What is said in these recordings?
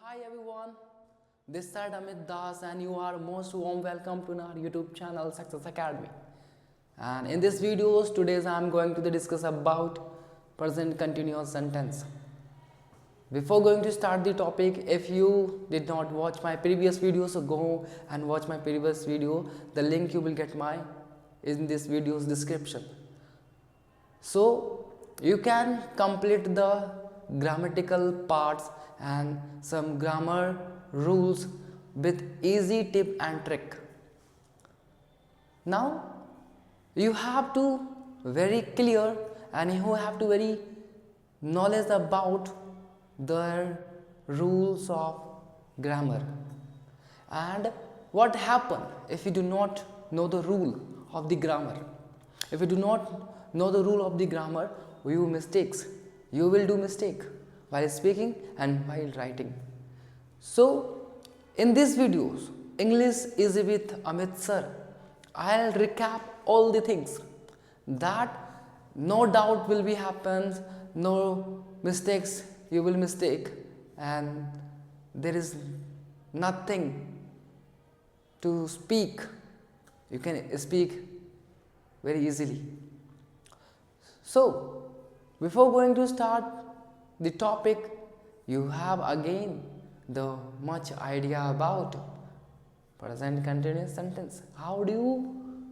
Hi everyone, this side Amit Das and you are most warm welcome to our YouTube channel Success Academy. And in this videos today I am going to discuss about present continuous sentence. Before going to start the topic, if you did not watch my previous video, so go and watch my previous video. The link you will get in this video's description. So you can complete the grammatical parts and some grammar rules with easy tip and trick. Now you have to very clear and you have to very knowledge about the rules of grammar. And what happen if you do not know the rule of the grammar? If you do not know the rule of the grammar, you will do mistake while speaking and while writing. So in these videos, English is with Amit sir. I'll recap all the things that no doubt will be happens, no mistakes you will mistake, and there is nothing to speak. You can speak very easily. So before going to start the topic, you have again the much idea about present continuous sentence. How do you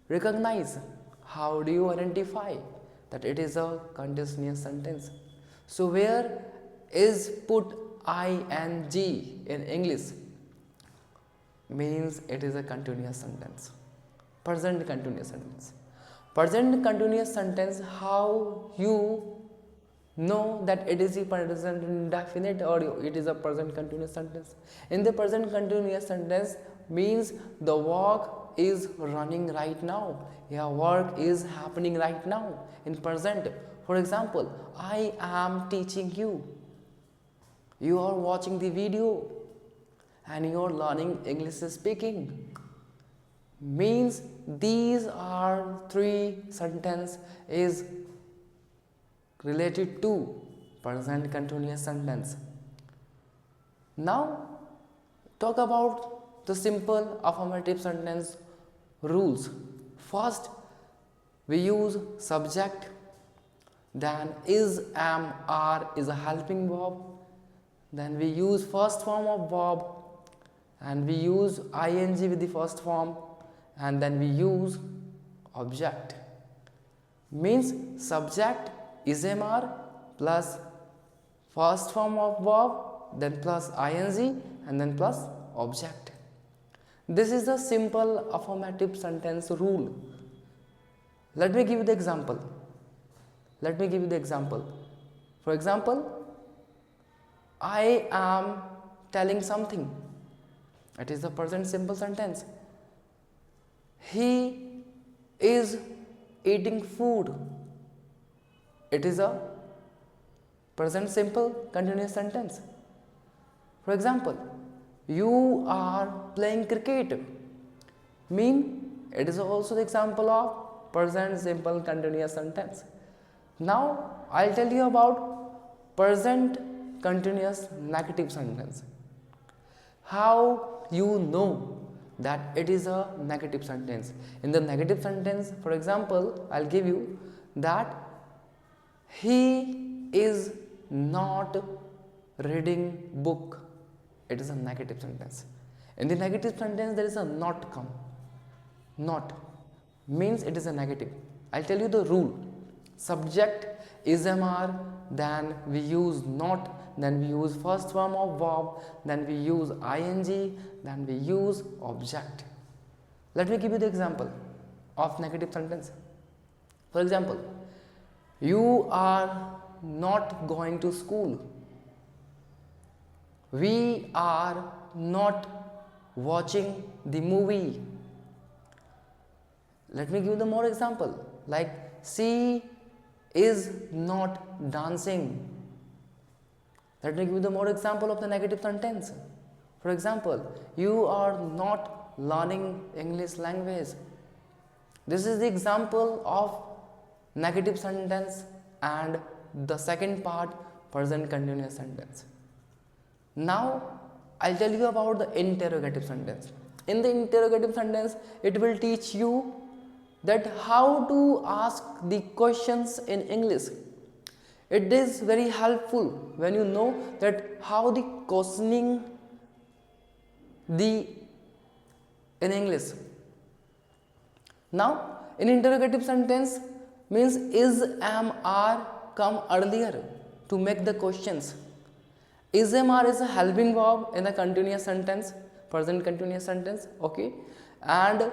recognize, how do you identify that it is a continuous sentence? So where is put ing in English means it is a continuous sentence. Present continuous sentence. Present continuous sentence, how you know that it is a present indefinite or it is a present continuous sentence? In the present continuous sentence means the work is running right now. Your work is happening right now in present. For example, I am teaching you. You are watching the video and you are learning English speaking. Means these are three sentences is related to present continuous sentence. Now talk about the simple affirmative sentence rules. First we use subject, then is, am, are is a helping verb, then we use first form of verb and we use ing with the first form, and then we use object. Means subject is mr plus first form of verb, then plus ing and then plus object. This is the simple affirmative sentence rule. Let me give you the example. For example, I am telling something. It is the present simple sentence. He is eating food. It is a present simple continuous sentence. For example, you are playing cricket. It is also the example of present simple continuous sentence. Now I'll tell you about present continuous negative sentence. How you know that it is a negative sentence? In the negative sentence, for example, I'll give you that he is not reading book. It is a negative sentence. In the negative sentence there is a not come. Not means it is a negative. I'll tell you the rule. Subject is mr, then we use not, then we use first form of verb, then we use ing, then we use object. Let me give you the example of negative sentence. For example, you are not going to school. We are not watching the movie. Let me give you the more example, like she is not dancing. Let me give you the more example of the negative sentence. For example, you are not learning English language. This is the example of negative sentence and the second part present continuous sentence. Now I'll tell you about the interrogative sentence. In the interrogative sentence, it will teach you that how to ask the questions in English. It is very helpful when you know that how the questioning the in English. Now in interrogative sentence means is, am, are come earlier to make the questions. Is, am, are is a helping verb in a continuous sentence, present continuous sentence, okay, and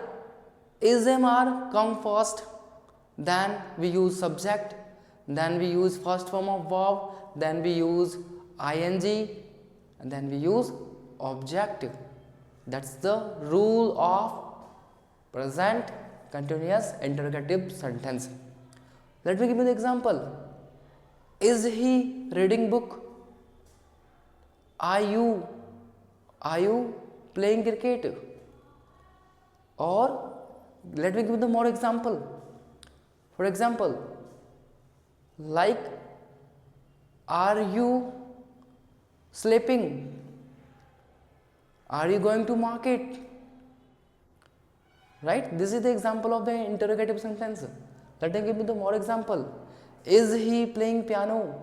is, am, are come first, then we use subject, then we use first form of verb, then we use ing, and then we use objective. That's the rule of present continuous interrogative sentence. Let me give you the example. Is he reading book? Are you playing cricket? Or let me give you the more example. For example, like, are you sleeping? Are you going to market? Right? This is the example of the interrogative sentence. Let me give you the more example. Is he playing piano?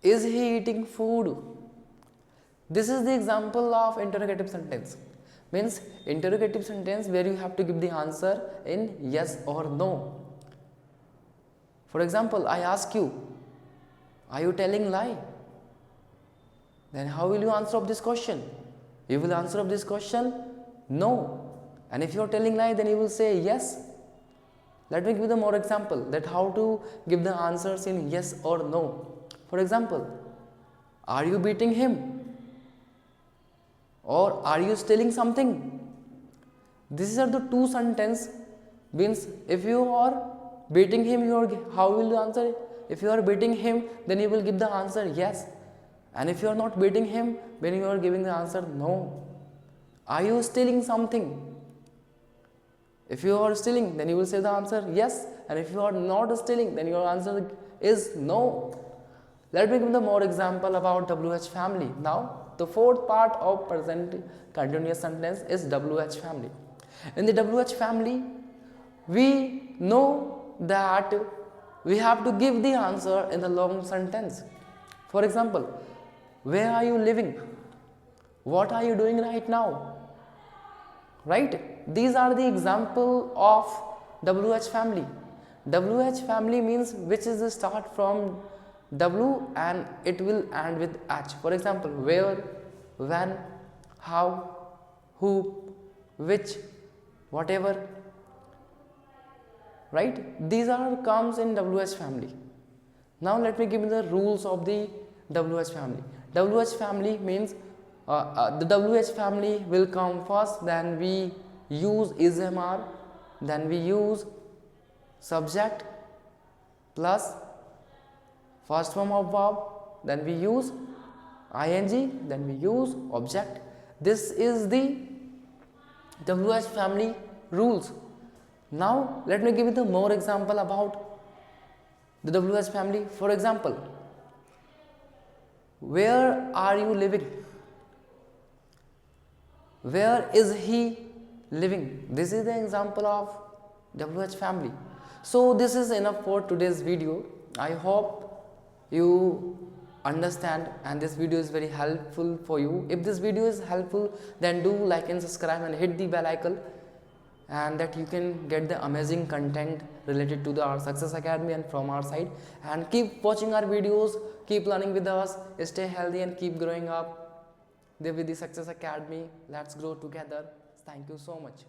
Is he eating food? This is the example of interrogative sentence. Means interrogative sentence where you have to give the answer in yes or no. For example, I ask you, are you telling lie? Then how will you answer of this question? You will answer of this question, no. And if you are telling lie, then you will say yes. Let me give you the more example that how to give the answers in yes or no. For example, are you beating him? Or are you stealing something? These are the two sentences. Means if you are beating him, how will you answer? If you are beating him, then you will give the answer yes. And if you are not beating him, then you are giving the answer no. Are you stealing something? If you are stealing, then you will say the answer yes. And if you are not stealing, then your answer is no. Let me give the more example about WH family. Now, the fourth part of present continuous sentence is WH family. In the WH family, we know that we have to give the answer in the long sentence. For example, where are you living? What are you doing right now? Right? These are the example of WH family. WH family means which is the start from W and it will end with H. For example, where, when, how, who, which, whatever. Right? These are comes in WH family. Now let me give you the rules of the WH family. WH family means the WH family will come first, then we use is, am, are, then we use subject plus first form of verb, then we use ing, then we use object. This is the WH family rules. Now let me give you the more example about the WH family. For example, where are you living? Where is he living? This is the example of WH family. So this is enough for today's video. I hope you understand and this video is very helpful for you. If this video is helpful, then do like and subscribe and hit the bell icon, and that you can get the amazing content related to our Success Academy and from our side. And keep watching our videos, keep learning with us, stay healthy and keep growing up with the Success Academy. Let's grow together. Thank you so much.